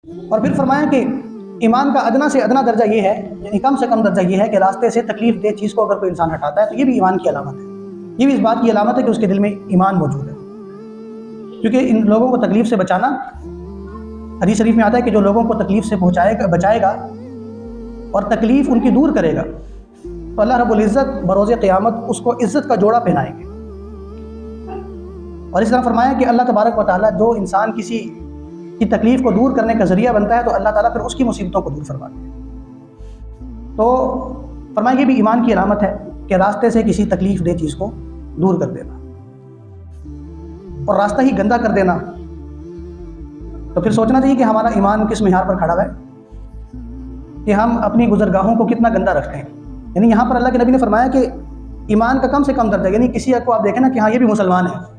اور پھر فرمایا کہ ایمان کا ادنا سے ادنا درجہ یہ ہے، یعنی کم سے کم درجہ یہ ہے کہ راستے سے تکلیف دہ چیز کو اگر کوئی انسان ہٹاتا ہے تو یہ بھی ایمان کی علامت ہے، یہ بھی اس بات کی علامت ہے کہ اس کے دل میں ایمان موجود ہے۔ کیونکہ ان لوگوں کو تکلیف سے بچانا، حدیث شریف میں آتا ہے کہ جو لوگوں کو تکلیف سے بچائے گا اور تکلیف ان کی دور کرے گا تو اللہ رب العزت بروز قیامت اس کو عزت کا جوڑا پہنائیں گے۔ اور اس طرح فرمایا کہ اللہ تبارک و تعالیٰ جو انسان کسی کی تکلیف کو دور کرنے کا ذریعہ بنتا ہے تو اللہ تعالیٰ پھر اس کی مصیبتوں کو دور فرماتے ہیں۔ تو فرمایا یہ بھی ایمان کی علامت ہے کہ راستے سے کسی تکلیف دہ چیز کو دور کر دینا، اور راستہ ہی گندا کر دینا تو پھر سوچنا چاہیے کہ ہمارا ایمان کس معیار پر کھڑا ہے، کہ ہم اپنی گزرگاہوں کو کتنا گندا رکھتے ہیں۔ یعنی یہاں پر اللہ کے نبی نے فرمایا کہ ایمان کا کم سے کم درجہ، یعنی کسی کو آپ دیکھیں نا کہ ہاں یہ بھی مسلمان ہے،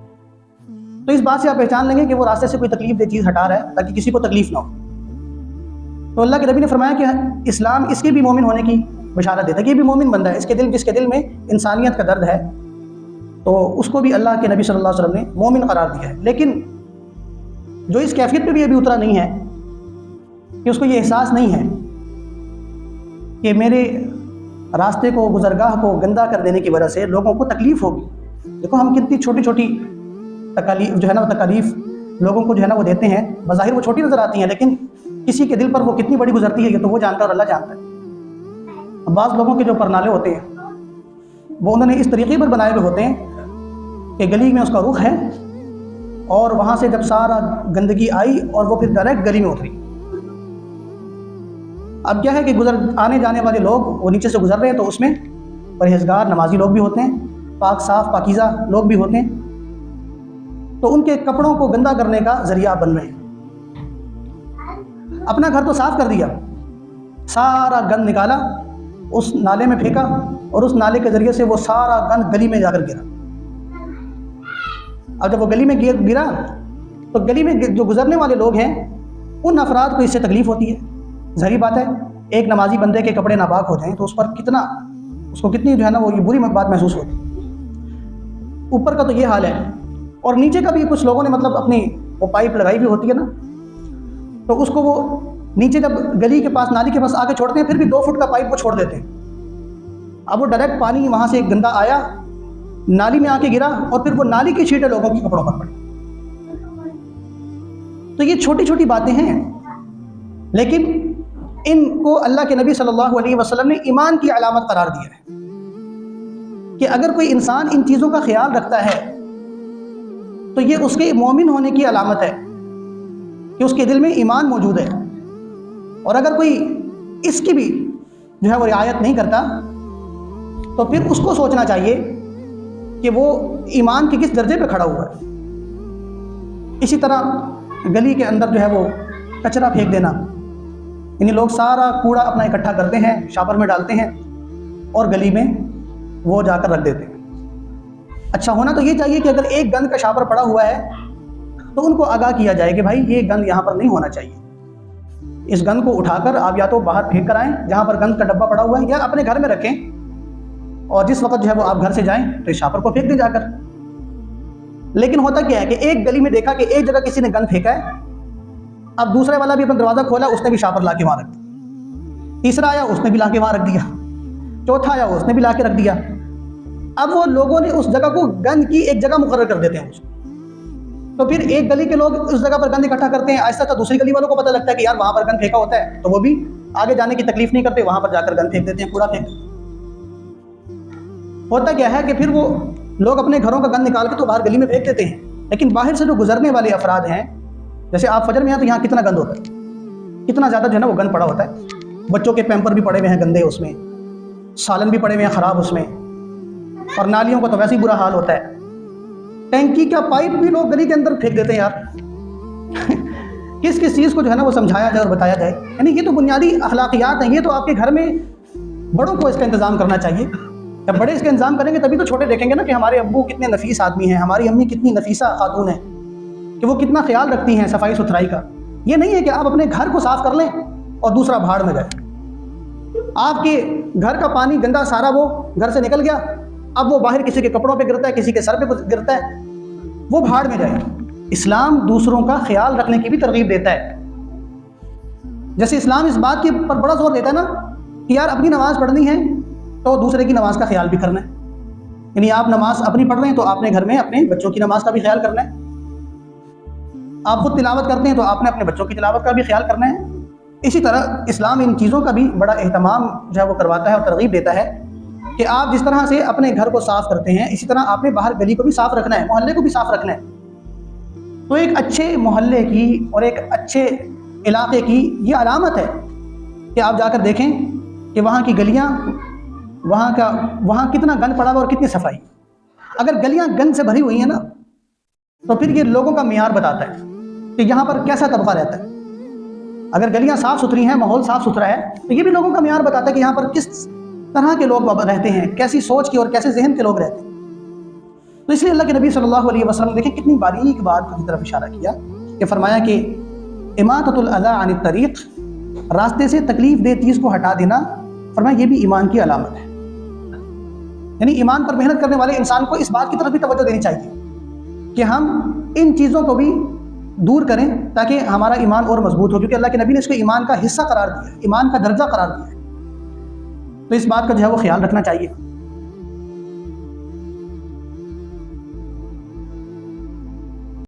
تو اس بات سے آپ پہچان لیں گے کہ وہ راستے سے کوئی تکلیف دہ چیز ہٹا رہا ہے تاکہ کسی کو تکلیف نہ ہو۔ تو اللہ کے نبی نے فرمایا کہ اسلام اس کے بھی مومن ہونے کی بشارت دیتا ہے کہ یہ بھی مومن بندہ ہے، جس کے دل میں انسانیت کا درد ہے تو اس کو بھی اللہ کے نبی صلی اللہ علیہ وسلم نے مومن قرار دیا ہے۔ لیکن جو اس کیفیت پہ بھی ابھی اترا نہیں ہے کہ اس کو یہ احساس نہیں ہے کہ میرے راستے کو، گزرگاہ کو گندا کر دینے کی وجہ سے لوگوں کو تکلیف ہوگی۔ دیکھو ہم کتنی چھوٹی چھوٹی تکالیف لوگوں کو وہ دیتے ہیں، بظاہر وہ چھوٹی نظر آتی ہیں لیکن کسی کے دل پر وہ کتنی بڑی گزرتی ہے یہ تو وہ جانتا ہے اور اللہ جانتا ہے۔ بعض لوگوں کے جو پرنالے ہوتے ہیں وہ انہوں نے اس طریقے پر بنائے ہوئے ہوتے ہیں کہ گلی میں اس کا رخ ہے اور وہاں سے جب سارا گندگی آئی اور وہ پھر ڈائریکٹ گلی میں اتری۔ اب کیا ہے کہ آنے جانے والے لوگ وہ نیچے سے گزر رہے ہیں تو اس میں پرہیزگار نمازی لوگ بھی ہوتے ہیں، پاک صاف پاکیزہ لوگ بھی ہوتے ہیں، تو ان کے کپڑوں کو گندا کرنے کا ذریعہ بن رہے ہیں۔ اپنا گھر تو صاف کر دیا، سارا گند نکالا اس نالے میں پھینکا اور اس نالے کے ذریعے سے وہ سارا گند گلی میں جا کر گرا۔ اب جب وہ گلی میں گرا تو گلی میں جو گزرنے والے لوگ ہیں ان افراد کو اس سے تکلیف ہوتی ہے۔ ظاہری بات ہے ایک نمازی بندے کے کپڑے ناپاک ہو جائیں تو اس کو کتنی وہ یہ بری بات محسوس ہوتی ہے۔ اوپر کا تو یہ حال ہے اور نیچے کا بھی کچھ لوگوں نے اپنی وہ پائپ لگائی بھی ہوتی ہے نا، تو اس کو وہ نیچے جب گلی کے پاس نالی کے پاس آگے چھوڑتے ہیں پھر بھی 2 فٹ کا پائپ وہ چھوڑ دیتے ہیں۔ اب وہ ڈائریکٹ پانی وہاں سے گندا آیا، نالی میں آ کے گرا اور پھر وہ نالی کی چھینٹیں لوگوں کے کپڑوں پر پڑی۔ تو یہ چھوٹی چھوٹی باتیں ہیں لیکن ان کو اللہ کے نبی صلی اللہ علیہ وسلم نے ایمان کی علامت قرار دیا ہے کہ اگر کوئی انسان ان چیزوں کا خیال رکھتا ہے تو یہ اس کے مومن ہونے کی علامت ہے کہ اس کے دل میں ایمان موجود ہے۔ اور اگر کوئی اس کی بھی وہ رعایت نہیں کرتا تو پھر اس کو سوچنا چاہیے کہ وہ ایمان کے کس درجے پہ کھڑا ہوا ہے۔ اسی طرح گلی کے اندر وہ کچرا پھینک دینا، یعنی لوگ سارا کوڑا اپنا اکٹھا کرتے ہیں، شاپر میں ڈالتے ہیں اور گلی میں وہ جا کر رکھ دیتے ہیں۔ اچھا ہونا تو یہ چاہیے کہ اگر ایک گند کا شاپر پڑا ہوا ہے تو ان کو آگاہ کیا جائے کہ بھائی یہ گند یہاں پر نہیں ہونا چاہیے، اس گند کو اٹھا کر آپ یا تو باہر پھینک کر آئیں جہاں پر گند کا ڈبہ پڑا ہوا ہے، یا اپنے گھر میں رکھیں اور جس وقت وہ آپ گھر سے جائیں تو اس شاپر کو پھینک دیں جا کر۔ لیکن ہوتا کیا ہے کہ ایک گلی میں دیکھا کہ ایک جگہ کسی نے گند پھینکا ہے، اب دوسرے والا بھی اپنا دروازہ کھولا، اس نے بھی شاپر لا کے وہاں رکھ دیا، تیسرا آیا اس نے بھی لا کے وہاں رکھ دیا، چوتھا آیا اس نے بھی لا کے رکھ دیا۔ اب وہ لوگوں نے اس جگہ کو گند کی ایک جگہ مقرر کر دیتے ہیں، تو پھر ایک گلی کے لوگ اس جگہ پر گند اکٹھا کرتے ہیں، آہستہ آہستہ دوسری گلی والوں کو پتہ لگتا ہے کہ یار وہاں پر گند پھینکا ہوتا ہے، تو وہ بھی آگے جانے کی تکلیف نہیں کرتے، وہاں پر جا کر گند پھینک دیتے ہیں، کوڑا پھینک دیتے ہیں۔ ہوتا کیا ہے کہ پھر وہ لوگ اپنے گھروں کا گند نکال کے تو باہر گلی میں پھینک دیتے ہیں، لیکن باہر سے جو گزرنے والے افراد ہیں، جیسے آپ فجر میں ہیں تو یہاں کتنا گند ہوتا ہے، کتنا زیادہ وہ گند پڑا ہوتا ہے، بچوں کے پیمپر بھی پڑے ہوئے ہیں گندے، اس میں سالن بھی پڑے ہوئے ہیں خراب اس میں، اور نالیوں کا تو ویسے ہی برا حال ہوتا ہے، ٹینکی کا پائپ بھی لوگ گلی کے اندر پھینک دیتے ہیں یار۔ کس چیز کو وہ سمجھایا جائے اور بتایا جائے، یعنی یہ تو بنیادی اخلاقیات ہیں، یہ تو آپ کے گھر میں بڑوں کو اس کا انتظام کرنا چاہیے۔ جب بڑے اس کا انتظام کریں گے تبھی تو چھوٹے دیکھیں گے نا کہ ہمارے ابو کتنے نفیس آدمی ہیں، ہماری امی کتنی نفیسہ خاتون ہیں، کہ وہ کتنا خیال رکھتی ہیں صفائی ستھرائی کا۔ یہ نہیں ہے کہ آپ اپنے گھر کو صاف کر لیں اور دوسرا بھاڑ میں جائے، آپ کے گھر کا پانی گندا سارا وہ گھر سے نکل گیا، اب وہ باہر کسی کے کپڑوں پہ گرتا ہے، کسی کے سر پہ گرتا ہے، وہ بھاڑ میں جائے۔ اسلام دوسروں کا خیال رکھنے کی بھی ترغیب دیتا ہے جیسے اسلام اس بات کے پر بڑا زور دیتا ہے نا کہ یار اپنی نماز پڑھنی ہے تو دوسرے کی نماز کا خیال بھی کرنا ہے. یعنی آپ نماز اپنی پڑھ رہے ہیں تو آپ نے گھر میں اپنے بچوں کی نماز کا بھی خیال کرنا ہے. آپ خود تلاوت کرتے ہیں تو آپ نے اپنے بچوں کی تلاوت کا بھی خیال کرنا ہے. اسی طرح اسلام ان چیزوں کا بھی بڑا اہتمام جو ہے وہ کرواتا ہے اور ترغیب دیتا ہے کہ آپ جس طرح سے اپنے گھر کو صاف کرتے ہیں اسی طرح آپ نے باہر گلی کو بھی صاف رکھنا ہے, محلے کو بھی صاف رکھنا ہے. تو ایک اچھے محلے کی اور ایک اچھے علاقے کی یہ علامت ہے کہ آپ جا کر دیکھیں کہ وہاں کی گلیاں, وہاں کتنا گند پڑا ہوا اور کتنی صفائی. اگر گلیاں گند سے بھری ہوئی ہیں نا تو پھر یہ لوگوں کا معیار بتاتا ہے کہ یہاں پر کیسا طبقہ رہتا ہے. اگر گلیاں صاف ستھری ہیں, ماحول صاف ستھرا ہے, تو یہ بھی لوگوں کا معیار بتاتا ہے کہ یہاں پر کس طرح کے لوگ رہتے ہیں, کیسی سوچ کے اور کیسے ذہن کے لوگ رہتے ہیں. تو اس لیے اللہ کے نبی صلی اللہ علیہ وسلم دیکھیں کتنی باریک بات کی طرف اشارہ کیا کہ فرمایا کہ اماطۃ الاذی عن الطریق, راستے سے تکلیف دہ چیز کو ہٹا دینا, فرمایا یہ بھی ایمان کی علامت ہے. یعنی ایمان پر محنت کرنے والے انسان کو اس بات کی طرف بھی توجہ دینی چاہیے کہ ہم ان چیزوں کو بھی دور کریں تاکہ ہمارا ایمان اور مضبوط ہو, کیونکہ اللہ کے نبی نے اس کو ایمان کا حصہ قرار دیا ہے, ایمان کا درجہ قرار دیا ہے. تو اس بات کا جو ہے وہ خیال رکھنا چاہیے.